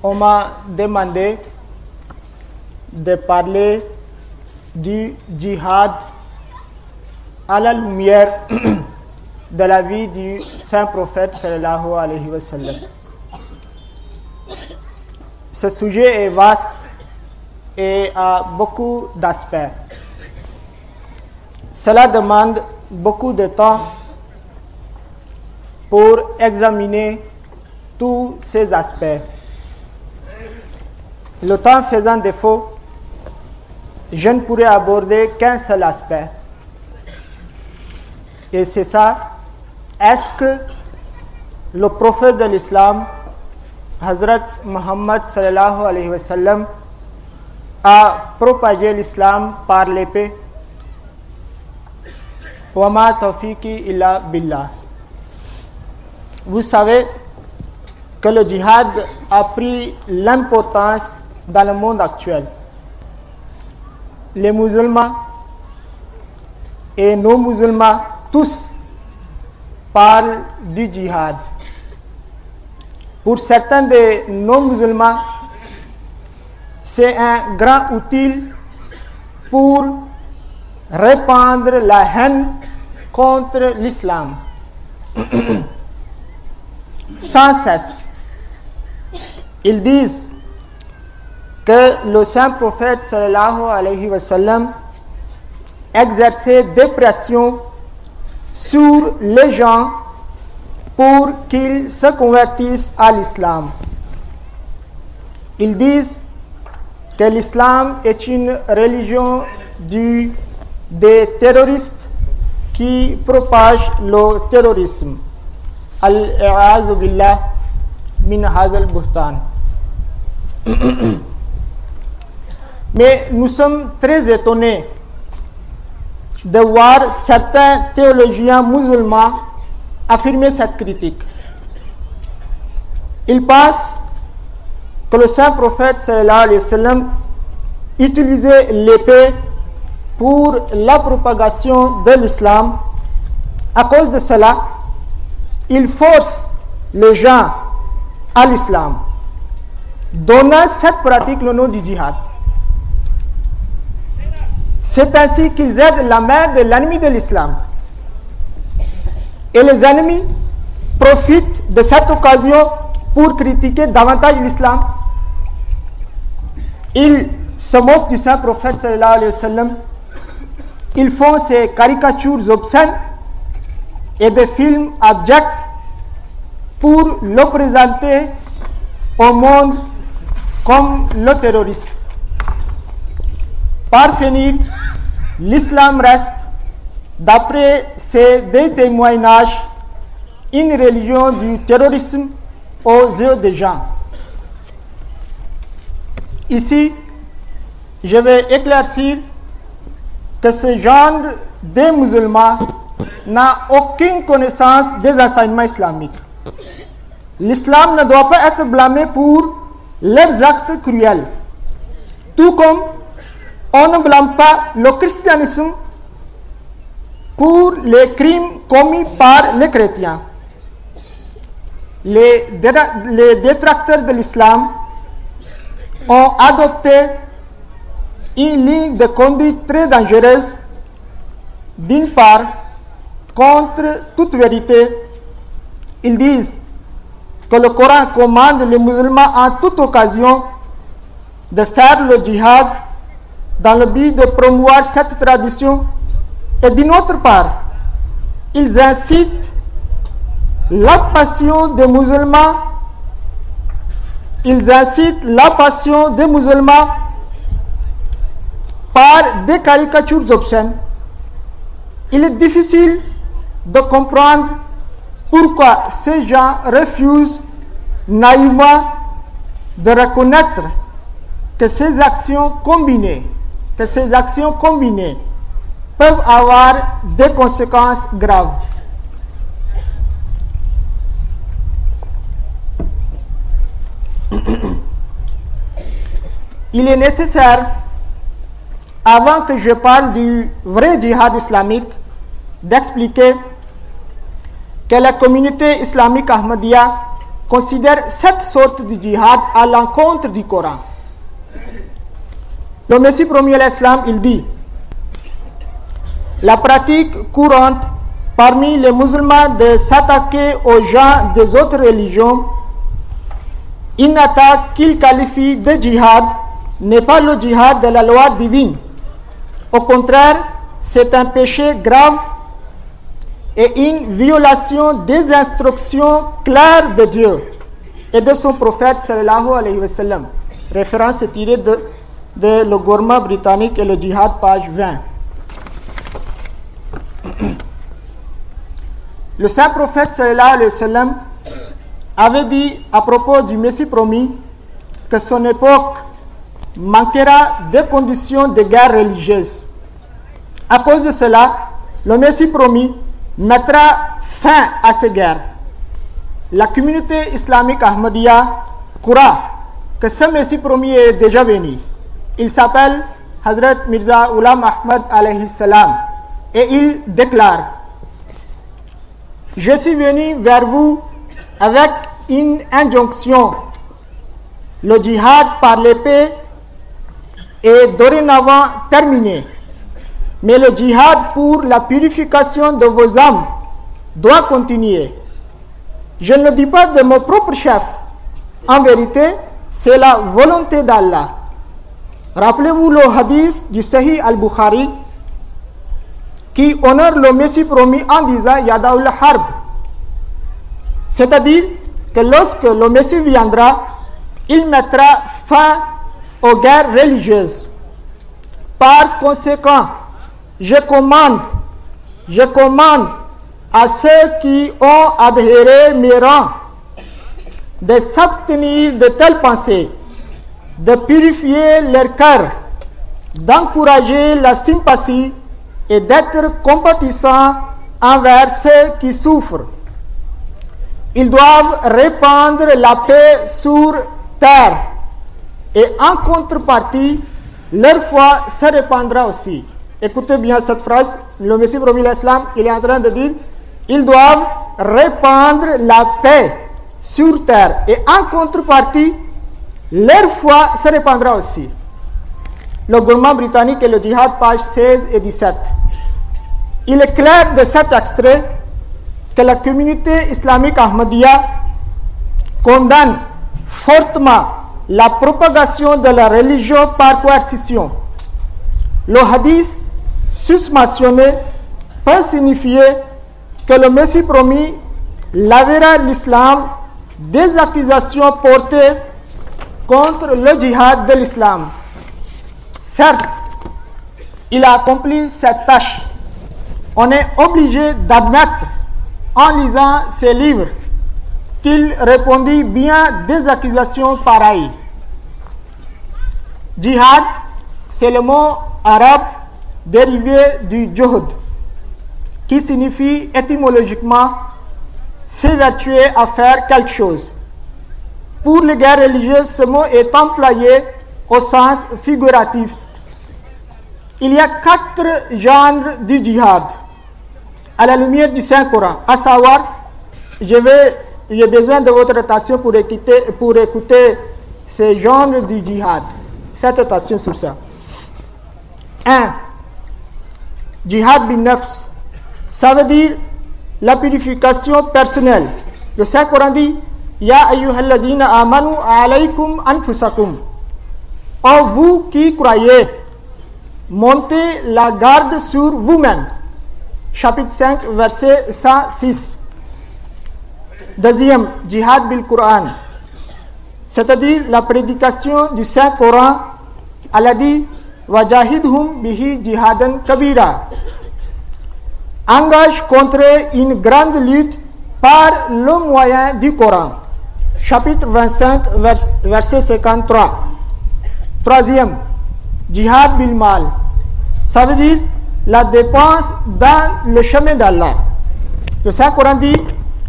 on m'a demandé de parler du djihad à la lumière de la vie du saint prophète sallallahu alayhi wa sallam. Ce sujet est vaste et a beaucoup d'aspects. Cela demande beaucoup de temps pour examiner tous ces aspects. Le temps faisant défaut, je ne pourrai aborder qu'un seul aspect. Et c'est ça, est-ce que le prophète de l'islam, Hazrat Muhammad sallallahu alayhi wa sallam, a propagé l'islam par l'épée? Wa ma tawfiqi illa billah. Vous savez que le djihad a pris l'importance dans le monde actuel. Les musulmans et nos musulmans, tous parlent du djihad. Pour certains de nos musulmans, c'est un grand outil pour répandre la haine contre l'islam. Sans cesse, ils disent que le saint prophète sallallahu alayhi wa sallam exerçait des pressions sur les gens pour qu'ils se convertissent à l'islam. Ils disent que l'islam est une religion des terroristes qui propagent le terrorisme. Al-i'azu billah min hazal buhtan. Mais nous sommes très étonnés de voir certains théologiens musulmans affirmer cette critique. Ils pensent que le saint prophète sallallahu alayhi wa sallam utilisait l'épée pour la propagation de l'islam. À cause de cela, il force les gens à l'islam, donnant cette pratique le nom du djihad. C'est ainsi qu'ils aident la mère de l'ennemi de l'islam. Et les ennemis profitent de cette occasion pour critiquer davantage l'islam. Ils se moquent du saint prophète sallallahu alayhi wa sallam. Ils font ces caricatures obscènes et des films abjects pour le présenter au monde comme le terroriste. Par finir, l'islam reste, d'après ces deux témoignages, une religion du terrorisme aux yeux des gens. Ici, je vais éclaircir que ce genre de musulmans n'a aucune connaissance des enseignements islamiques. L'islam ne doit pas être blâmé pour leurs actes cruels, tout comme on ne blâme pas le christianisme pour les crimes commis par les chrétiens. Les détracteurs de l'islam ont adopté une ligne de conduite très dangereuse. D'une part, contre toute vérité, ils disent que le Coran commande les musulmans en toute occasion de faire le djihad dans le but de promouvoir cette tradition. Et d'une autre part, ils incitent la passion des musulmans. Ils incitent la passion des musulmans par des caricatures obscènes. Il est difficile de comprendre pourquoi ces gens refusent naïvement de reconnaître que ces actions combinées peuvent avoir des conséquences graves. Il est nécessaire, avant que je parle du vrai djihad islamique, d'expliquer que la communauté islamique Ahmadiyya considère cette sorte de djihad à l'encontre du Coran. Le Messie promis à l'Islam, il dit: la pratique courante parmi les musulmans de s'attaquer aux gens des autres religions, une attaque qu'il qualifie de djihad, n'est pas le djihad de la loi divine. Au contraire, c'est un péché grave et une violation des instructions claires de Dieu et de son prophète sallallahu alayhi wa sallam. Référence est tirée de le gouvernement britannique et le djihad, page 20. Le saint prophète sallallahu alayhi wa sallam avait dit à propos du Messie promis que son époque manquera des conditions de guerre religieuse. À cause de cela, le Messie promis mettra fin à ces guerres. La communauté islamique Ahmadiyya croit que ce Messie promis est déjà venu. Il s'appelle Hazrat Mirza Ghulam Ahmad alayhi salam et il déclare: je suis venu vers vous avec une injonction. Le djihad par l'épée est dorénavant terminé, mais le djihad pour la purification de vos âmes doit continuer. Je ne le dis pas de mon propre chef. En vérité, c'est la volonté d'Allah. Rappelez-vous le hadith du Sahih al-Bukhari qui honore le Messie promis en disant Yadaul Harb. C'est-à-dire que lorsque le Messie viendra, il mettra fin aux guerres religieuses. Par conséquent, je commande à ceux qui ont adhéré mes rangs de s'abstenir de telles pensées, de purifier leur cœur, d'encourager la sympathie et d'être compatissants envers ceux qui souffrent. Ils doivent répandre la paix sur terre et en contrepartie, leur foi se répandra aussi. Écoutez bien cette phrase, le Messie promis l'Islam, il est en train de dire: ils doivent répandre la paix sur terre et en contrepartie, leur foi se répandra aussi. Le gouvernement britannique et le djihad, pages 16 et 17. Il est clair de cet extrait que la communauté islamique Ahmadiyya condamne fortement la propagation de la religion par coercition. Le hadith susmentionné peut signifier que le Messie promis lavera l'islam des accusations portées contre le djihad de l'islam. Certes, il a accompli cette tâche. On est obligé d'admettre, en lisant ses livres, qu'il répondit bien des accusations pareilles. Djihad, c'est le mot arabe dérivé du juhd, qui signifie étymologiquement s'évertuer à faire quelque chose. Pour les guerres religieuses, ce mot est employé au sens figuratif. Il y a 4 genres du djihad à la lumière du Saint-Coran, à savoir, j'ai besoin de votre attention pour écouter ces genres du djihad. Faites attention sur ça. 1. Djihad bin nafs, ça veut dire la purification personnelle. Le Saint-Coran dit: Ya ayyuhallazina amanu alaykum anfusakum. Oh, vous qui croyez, montez la garde sur vous-même. Chapitre 5, verset 106. Deuxième, djihad bil Coran, c'est-à-dire la prédication du Saint-Coran. Allah dit: Wajahidhum bihi jihadan kabira. Engage contre une grande lutte par le moyen du Coran. Chapitre 25, verset 53. Troisième, djihad bil mal, ça veut dire la dépense dans le chemin d'Allah. Le Saint-Coran dit: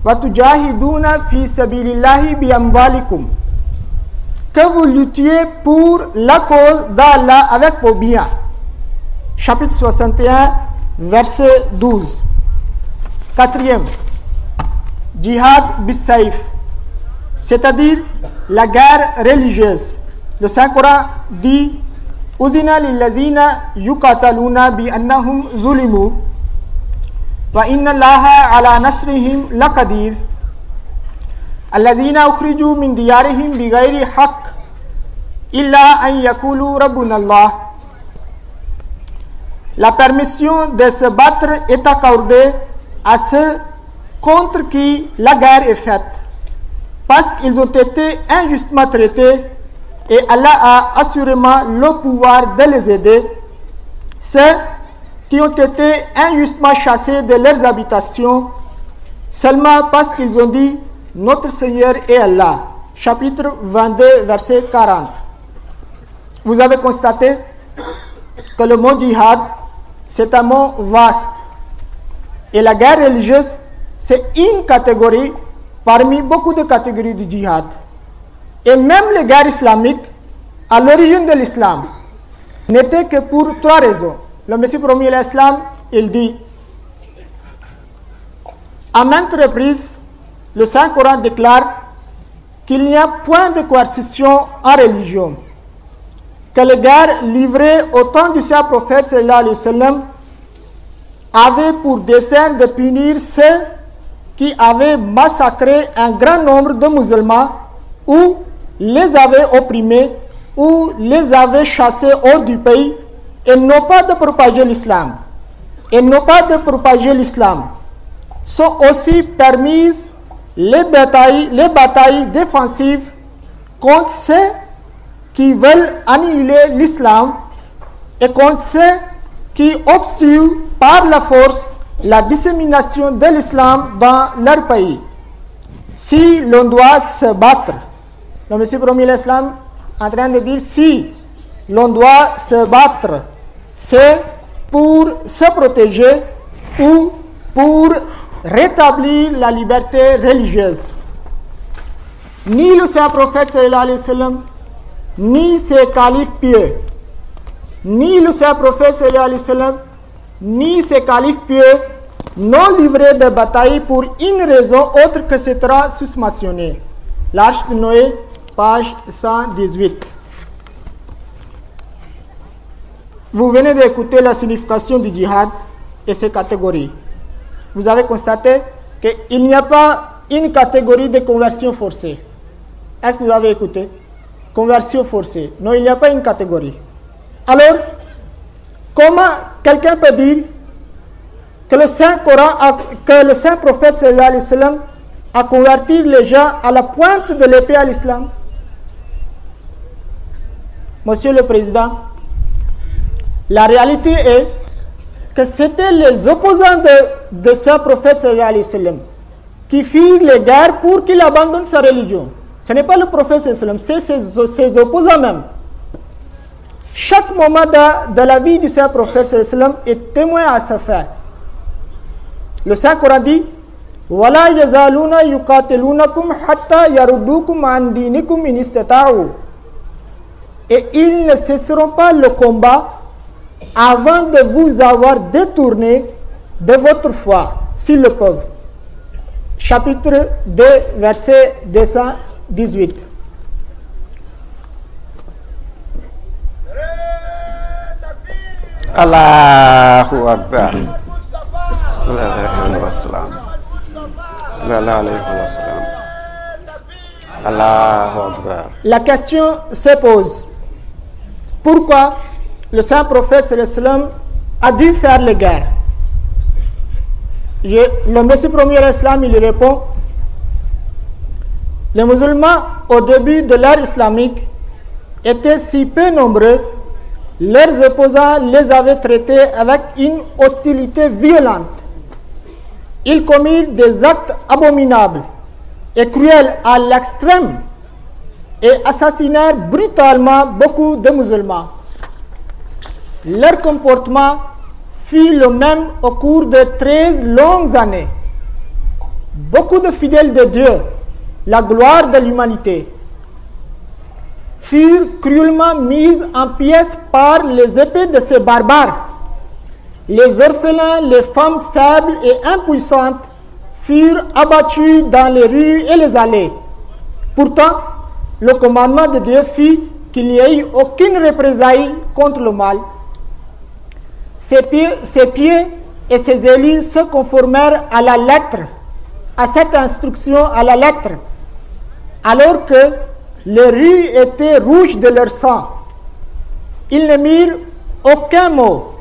Watujahiduna fi sabilillahi bi amwalikum, que vous luttiez pour la cause d'Allah avec vos biens. Chapitre 61, verset 12. Quatrième, djihad bis saif, c'est-à-dire la guerre religieuse. Le Saint-Coran dit Udina lillazina yuqataluna bi annahum zulimu wa inna allaha ala nasrihim laqadir allazina ukhriju min diyarihim bighayri haqq illa an yakulu rabbuna Allah. La permission de se battre est accordée à ceux contre qui la guerre est faite, parce qu'ils ont été injustement traités et Allah a assurément le pouvoir de les aider. Ceux qui ont été injustement chassés de leurs habitations seulement parce qu'ils ont dit notre Seigneur est Allah. Chapitre 22, verset 40. Vous avez constaté que le mot djihad, c'est un mot vaste. Et la guerre religieuse, c'est une catégorie parmi beaucoup de catégories du djihad. Et même les guerres islamiques, à l'origine de l'islam, n'étaient que pour 3 raisons. Le Messie promis l'islam, il dit, à maintes reprises, le Saint-Coran déclare qu'il n'y a point de coercition en religion, que les guerres livrées au temps du saint prophète sallallahu alayhi wa sallam avaient pour dessein de punir ceux qui avaient massacré un grand nombre de musulmans ou les avaient opprimés ou les avaient chassés hors du pays et non pas de propager l'islam. Et non pas de propager l'islam. Sont aussi permises les batailles défensives contre ceux qui veulent annihiler l'islam et contre ceux qui obstruent par la force la dissémination de l'islam dans leur pays. Si l'on doit se battre, le Messie promis l'islam en train de dire si l'on doit se battre, c'est pour se protéger ou pour rétablir la liberté religieuse. Ni le saint prophète sallallahu alayhi wa sallam, ni ses califes pieux, ni le saint prophète sallallahu alayhi wa sallam, ni ses califes pieux n'ont livré de bataille pour une raison autre que ce sera susmentionné. L'Arche de Noé, page 118. Vous venez d'écouter la signification du djihad et ses catégories. Vous avez constaté qu'il n'y a pas une catégorie de conversion forcée. Est-ce que vous avez écouté? Conversion forcée. Non, il n'y a pas une catégorie. Alors, comment quelqu'un peut dire que le Saint-Coran, que le Saint-Prophète sallallahu alayhi wa sallam a converti les gens à la pointe de l'épée à l'islam? Monsieur le Président, la réalité est que c'était les opposants de ce prophète sallallahu alayhi wa sallam qui firent les guerres pour qu'il abandonne sa religion. Ce n'est pas le prophète sallallahu alayhi wa sallam, c'est ses opposants même. Chaque moment de la vie du saint prophète sallallahu alayhi wa sallam est témoin à ce fait. Le Saint-Coran dit وَلَا يَزَالُونَ يُقَاتِلُونَكُمْ حَتَّى يَرُدُّوكُمْ عَنْ دِينِكُمْ إِنِ اسْتَطَاعُوا. Et ils ne cesseront pas le combat avant de vous avoir détourné de votre foi, s'ils le peuvent. Chapitre 2, verset 218. Allahu Akbar. Sallallahu alayhi wa sallam. Sallallahu alayhi wa sallam. Allahu Akbar. La question se pose. Pourquoi le saint prophète sallallahu alayhi wa sallam a dû faire les guerres? Le Messie premier islam, il répond: les musulmans au début de l'ère islamique étaient si peu nombreux, leurs opposants les avaient traités avec une hostilité violente. Ils commirent des actes abominables et cruels à l'extrême et assassinèrent brutalement beaucoup de musulmans. Leur comportement fut le même au cours de 13 longues années. Beaucoup de fidèles de Dieu, la gloire de l'humanité, furent cruellement mises en pièces par les épées de ces barbares. Les orphelins, les femmes faibles et impuissantes furent abattus dans les rues et les allées. Pourtant, le commandement de Dieu fit qu'il n'y ait eu aucune représailles contre le mal. Ses pieds et ses élus se conformèrent à la lettre, à cette instruction à la lettre, alors que les rues étaient rouges de leur sang. Ils ne mirent aucun mot.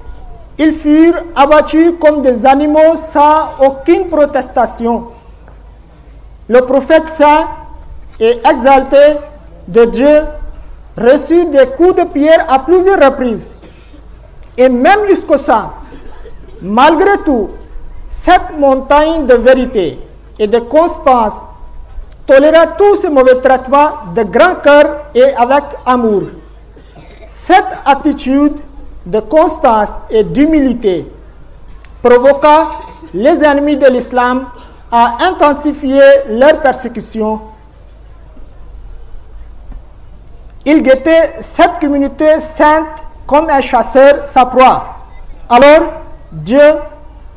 Ils furent abattus comme des animaux sans aucune protestation. Le prophète saint et exalté de Dieu reçut des coups de pierre à plusieurs reprises, et même jusqu'au sang. Malgré tout, cette montagne de vérité et de constance toléra tous ces mauvais traitements de grand cœur et avec amour. Cette attitude de constance et d'humilité provoqua les ennemis de l'islam à intensifier leur persécution. Ils guettaient cette communauté sainte comme un chasseur sa proie. Alors, Dieu,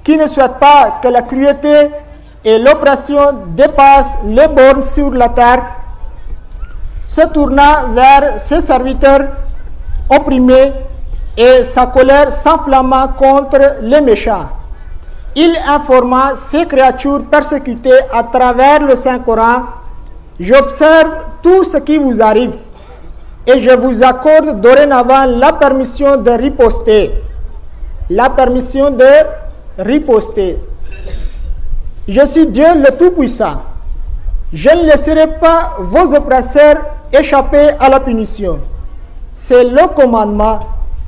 qui ne souhaite pas que la cruauté et l'oppression dépassent les bornes sur la terre, se tourna vers ses serviteurs opprimés et sa colère s'enflamma contre les méchants. Il informa ces créatures persécutées à travers le Saint-Coran: j'observe tout ce qui vous arrive et je vous accorde dorénavant la permission de riposter. La permission de riposter. Je suis Dieu le Tout-Puissant. Je ne laisserai pas vos oppresseurs échapper à la punition. C'est le commandement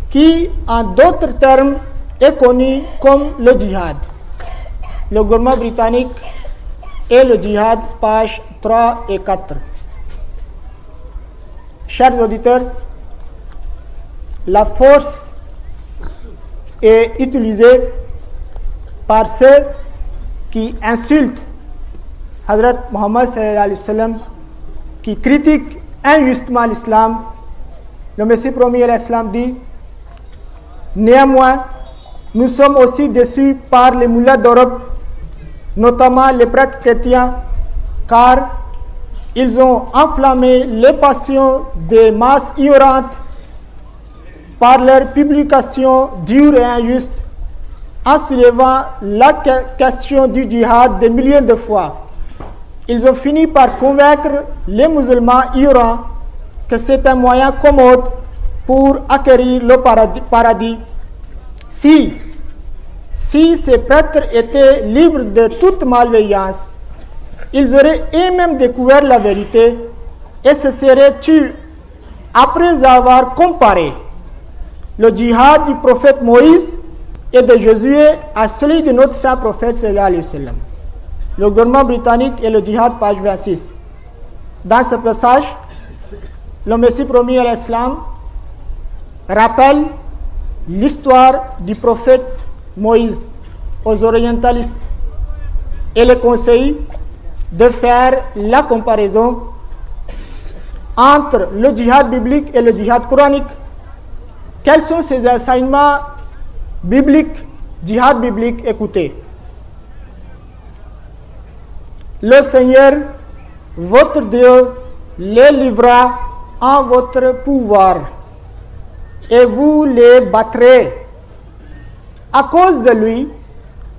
qui, en d'autres termes, est connu comme le djihad. Le gouvernement britannique et le djihad, pages 3 et 4. Chers auditeurs, la force est utilisée par ceux qui insultent Hazrat Muhammad sallallahu alayhi wa sallam, qui critiquent injustement l'islam. Le Messie promis à l'islam dit: néanmoins, nous sommes aussi déçus par les mullahs d'Europe, notamment les prêtres chrétiens, car ils ont enflammé les passions des masses ignorantes par leur publication dure et injuste, en soulevant la question du djihad des milliers de fois. Ils ont fini par convaincre les musulmans ignorants que c'est un moyen commode pour acquérir le paradis. Si ces prêtres étaient libres de toute malveillance, ils auraient eux-mêmes découvert la vérité et se seraient tués après avoir comparé le djihad du prophète Moïse et de Jésus à celui de notre saint prophète sallallahu alayhi wa sallam. Le gouvernement britannique et le djihad, page 26. Dans ce passage, le Messie promis à l'islam rappelle l'histoire du prophète Moïse aux orientalistes et les conseille de faire la comparaison entre le djihad biblique et le djihad coranique. Quels sont ces enseignements bibliques, djihad biblique? Écoutez. Le Seigneur, votre Dieu, les livrera en votre pouvoir et vous les battrez. À cause de lui,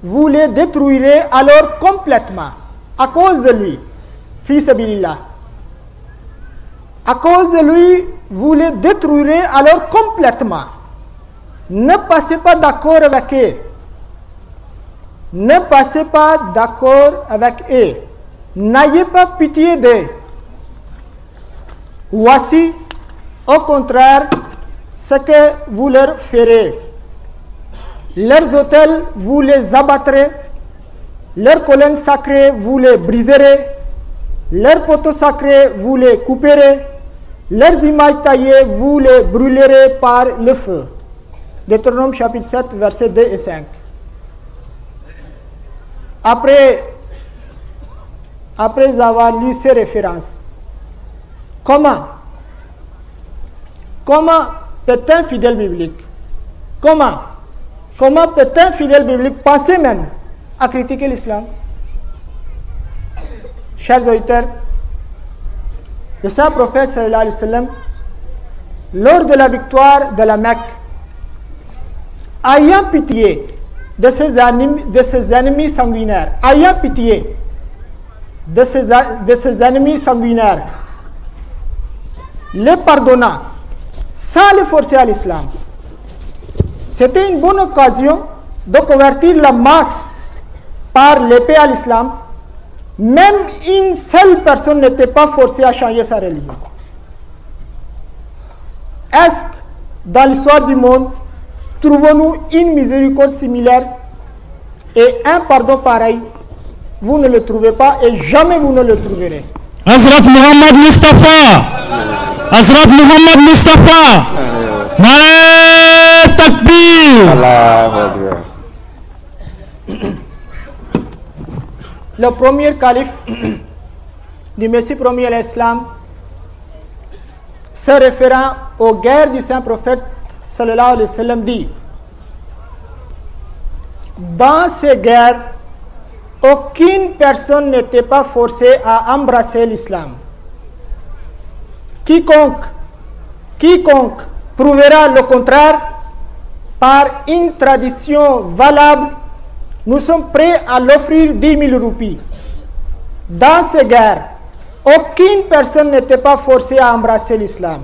vous les détruirez alors complètement. À cause de lui, fi sabilillah. À cause de lui, vous les détruirez alors complètement. Ne passez pas d'accord avec eux. Ne passez pas d'accord avec eux. N'ayez pas pitié d'eux. Voici, au contraire, ce que vous leur ferez. Leurs autels, vous les abattrez. Leurs colonnes sacrées, vous les briserez. Leurs poteaux sacrés, vous les couperez. Leurs images taillées, vous les brûlerez par le feu. Deutéronome chapitre 7, versets 2 et 5. Après avoir lu ces références, comment peut un fidèle biblique, comment peut un fidèle biblique penser même à critiquer l'islam? Chers auditeurs, le saint prophète sallallahu alayhi wa sallam, lors de la victoire de la Mecque, ayant pitié de ses ennemis sanguinaires, ayant pitié de ses ennemis sanguinaires, les pardonna sans les forcer à l'islam. C'était une bonne occasion de convertir la masse par l'épée à l'islam. Même une seule personne n'était pas forcée à changer sa religion. Est-ce que dans l'histoire du monde, trouvons-nous une miséricorde similaire et un pardon pareil? Vous ne le trouvez pas et jamais vous ne le trouverez. Hazrat Muhammad Mustafa, Hazrat Muhammad Mustafa, Nare Takbir. Allahu Akbar. Le premier calife du Messie premier à l'Islam, se référant aux guerres du saint prophète sallallahu alayhi wa sallam, dit: dans ces guerres, aucune personne n'était pas forcée à embrasser l'islam. Quiconque prouvera le contraire par une tradition valable, nous sommes prêts à l'offrir 10 000 roupies. Dans ces guerres, aucune personne n'était pas forcée à embrasser l'islam.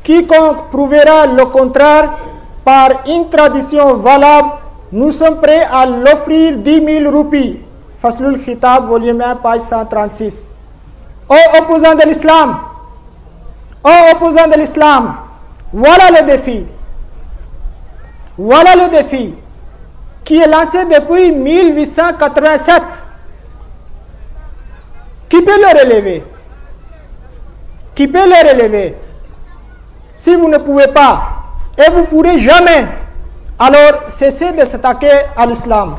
Quiconque prouvera le contraire par une tradition valable, nous sommes prêts à l'offrir 10 000 roupies. Faslul Khitab, volume 1, page 136. Ô opposants de l'islam, voilà le défi. Voilà le défi qui est lancé depuis 1887. Qui peut le relever? Qui peut le relever? Si vous ne pouvez pas, et vous ne pourrez jamais, alors cessez de s'attaquer à l'islam.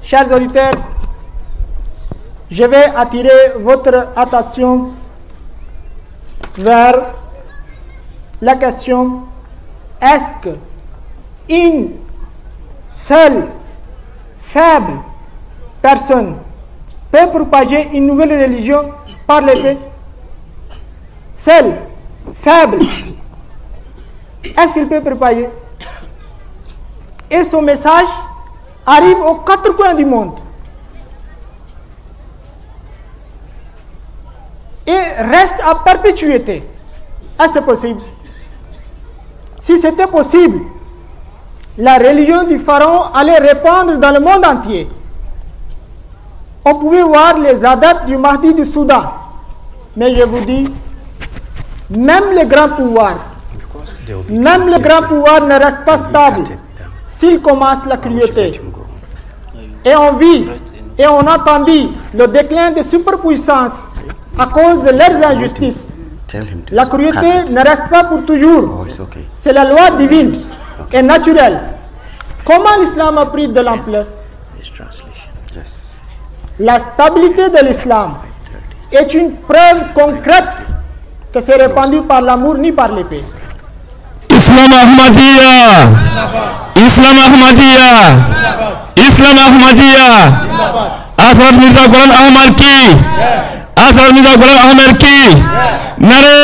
Chers auditeurs, je vais attirer votre attention vers la question: est-ce qu'une seule faible personne peut propager une nouvelle religion par l'épée? Seul, faible, est-ce qu'il peut propager? Et son message arrive aux quatre coins du monde et reste à perpétuité. Est-ce que c'est possible? Si c'était possible, la religion du pharaon allait répandre dans le monde entier. On pouvait voir les adeptes du Mahdi du Soudan. Mais je vous dis, même les grands pouvoirs ne restent pas stables s'ils commencent la cruauté. Et on vit et on a entendu le déclin des superpuissances à cause de leurs injustices. La cruauté ne reste pas pour toujours. C'est la loi divine et naturelle. Comment l'islam a pris de l'ampleur? La stabilité de l'islam est une preuve concrète que c'est répandu par l'amour ni par l'épée. Islam Ahmadiyya, Islam Ahmadiyya, Islam Ahmadiyya. Hazrat Mirza Ghulam Ahmad ki, Hazrat Mirza Ghulam Ahmad ki. Nare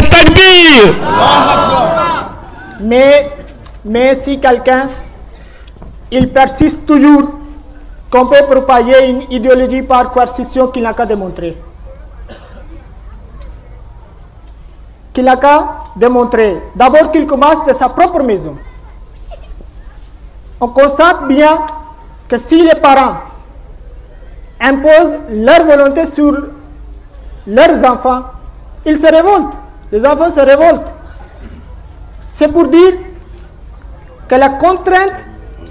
Takbir. Mais si quelqu'un, il persiste toujours qu'on peut propager une idéologie par coercition qu'il n'a qu'à démontrer. Qu'il n'a qu'à démontrer. D'abord qu'il commence de sa propre maison. On constate bien que si les parents imposent leur volonté sur leurs enfants, ils se révoltent. Les enfants se révoltent. C'est pour dire que la contrainte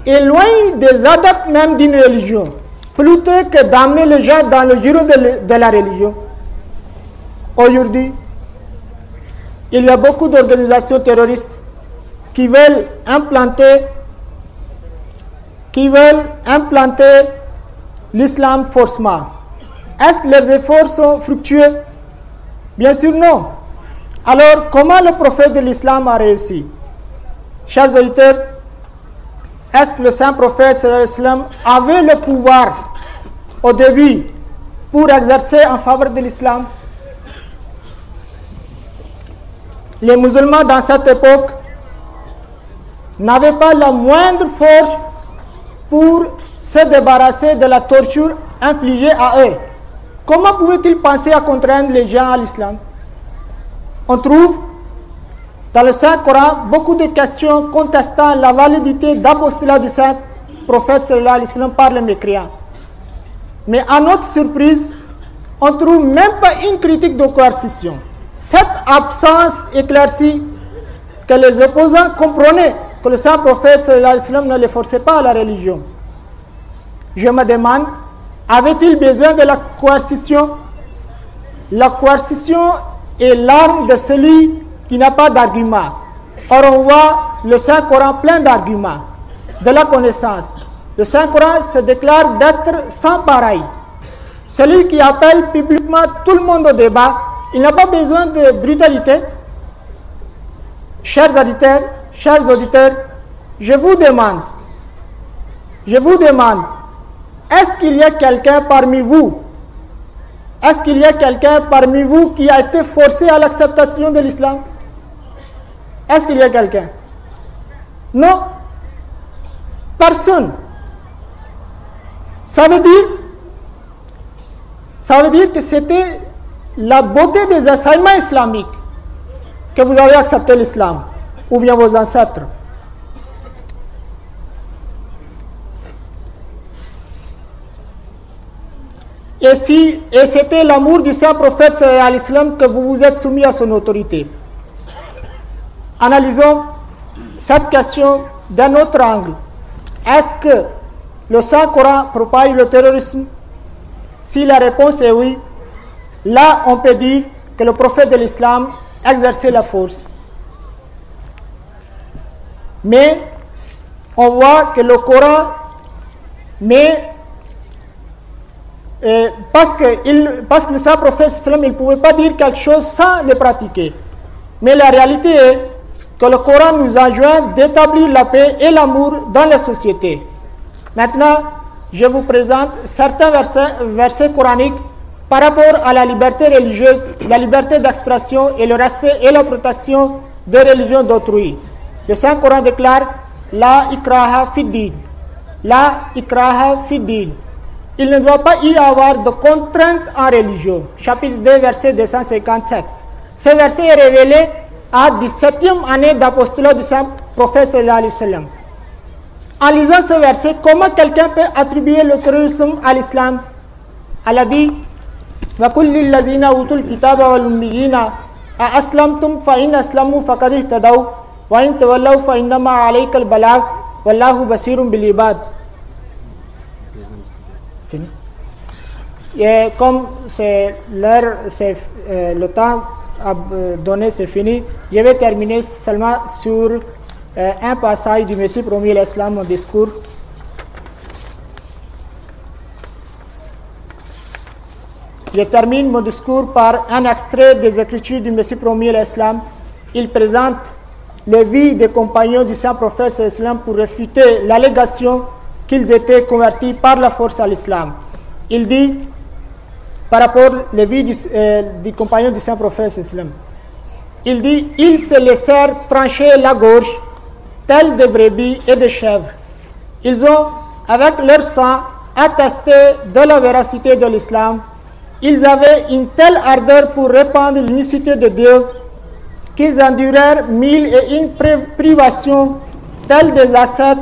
est loin des adeptes même d'une religion, plutôt que d'amener les gens dans le giron de la religion. Aujourd'hui, il y a beaucoup d'organisations terroristes qui veulent implanter l'islam forcément. Est-ce que leurs efforts sont fructueux? Bien sûr non. Alors comment le prophète de l'islam a réussi? Chers auditeurs, est-ce que le saint prophète sallallahu alayhi wa sallam avait le pouvoir au début pour exercer en faveur de l'islam? Les musulmans dans cette époque n'avaient pas la moindre force pour se débarrasser de la torture infligée à eux. Comment pouvaient-ils penser à contraindre les gens à l'islam? On trouve dans le Saint-Coran beaucoup de questions contestant la validité d'apostolat du saint prophète sallallahu alayhi wa sallam par les mécréants. Mais à notre surprise, on ne trouve même pas une critique de coercition. Cette absence éclaircie que les opposants comprenaient que le saint prophète sallallahu alayhi wa sallam ne les forçait pas à la religion. Je me demande, avait-il besoin de la coercition? La coercition est l'arme de celui qui n'a pas d'argument. Or on voit le Saint-Coran plein d'arguments, de la connaissance. Le Saint-Coran se déclare d'être sans pareil. Celui qui appelle publiquement tout le monde au débat, il n'a pas besoin de brutalité. Chers auditeurs, je vous demande, est-ce qu'il y a quelqu'un parmi vous qui a été forcé à l'acceptation de l'islam? Est-ce qu'il y a quelqu'un? Non. Personne. Ça veut dire que c'était la beauté des enseignements islamiques que vous avez accepté l'islam, ou bien vos ancêtres. Et c'était l'amour du saint prophète sallallahu alayhi wa sallam que vous vous êtes soumis à son autorité. Analysons cette question d'un autre angle. Est-ce que le Saint-Coran propage le terrorisme? Si la réponse est oui, là on peut dire que le prophète de l'islam exerçait la force. Mais on voit que le Coran parce que le saint prophète sallam, il ne pouvait pas dire quelque chose sans le pratiquer. Mais la réalité est que le Coran nous enjoint d'établir la paix et l'amour dans la société. Maintenant, je vous présente certains versets coraniques par rapport à la liberté religieuse, la liberté d'expression et le respect et la protection des religions d'autrui. Le Saint-Coran déclare La ikraha fid-din. La ikraha fid-din. Il ne doit pas y avoir de contrainte en religion. Chapitre 2, verset 257. Ce verset est révélé à 17e année d'apostolat du saint prophète sallallahu alayhi wa sallam. En lisant ce verset, comment quelqu'un peut attribuer le terrorisme à l'islam? Allah dit wa qul lil lazina utul kitaba wal ummiyina a aslamtum fa in aslamu faqad ihtadaw wa in tawallaw fa innama alayka al balagh wallahu basirun bil ibad. Fini. Et comme c'est l'heure, le temps donné, c'est fini, je vais terminer seulement sur un passage du Messie promis l'Islam, mon discours. Je termine mon discours par un extrait des Écritures du Messie promis l'Islam. Il présente les vies des compagnons du saint prophète l'Islam pour réfuter l'allégation qu'ils étaient convertis par la force à l'islam. Il dit, par rapport aux vies du compagnon du saint prophète l'Islam, il dit, ils se laissèrent trancher la gorge, tels des brebis et des chèvres. Ils ont, avec leur sang, attesté de la véracité de l'islam. Ils avaient une telle ardeur pour répandre l'unicité de Dieu qu'ils endurèrent 1001 privations, telles des ascètes,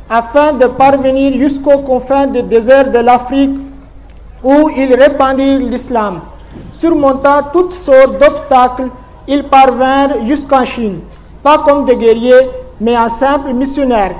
afin de parvenir jusqu'aux confins des déserts de l'Afrique, où ils répandirent l'islam. Surmontant toutes sortes d'obstacles, ils parvinrent jusqu'en Chine, pas comme des guerriers, mais en simples missionnaires.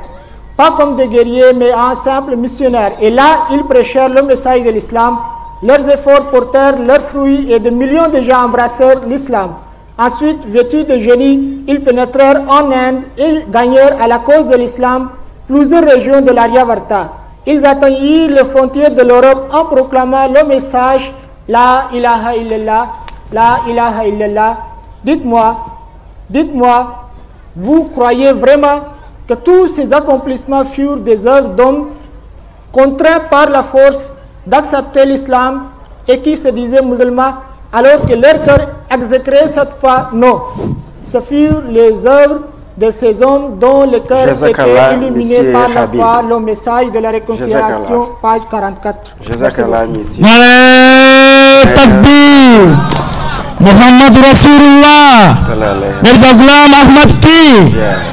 Pas comme des guerriers, mais en simples missionnaires. Et là, ils prêchèrent le message de l'islam. Leurs efforts portèrent leurs fruits et des millions de gens embrassèrent l'islam. Ensuite, vêtus de génie, ils pénétrèrent en Inde et gagnèrent à la cause de l'islam plusieurs régions de l'Aryavarta. Ils atteignirent les frontières de l'Europe en proclamant le message La ilaha illallah, la ilaha illallah. Dites-moi, vous croyez vraiment que tous ces accomplissements furent des œuvres d'hommes contraints par la force d'accepter l'islam et qui se disaient musulmans, alors que leur cœur exécrait cette foi. Non, ce furent les œuvres de ces hommes dont le cœur était illuminé par la foi, le message de la réconciliation, page 44. Jazakallah, monsieur. Takbir. Muhammad Rasulullah. Mirza Ghulam Ahmad Ki.